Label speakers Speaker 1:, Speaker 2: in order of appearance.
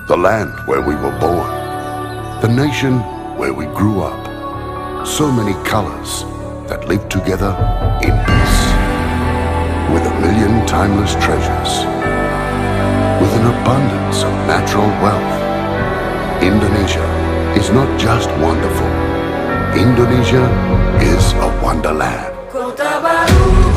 Speaker 1: The land where we were born. The nation where we grew up. So many colors that live together in peace. With a million timeless treasures. With an abundance of natural wealth. Indonesia is not just wonderful. Indonesia is a wonderland.
Speaker 2: Kota Baru.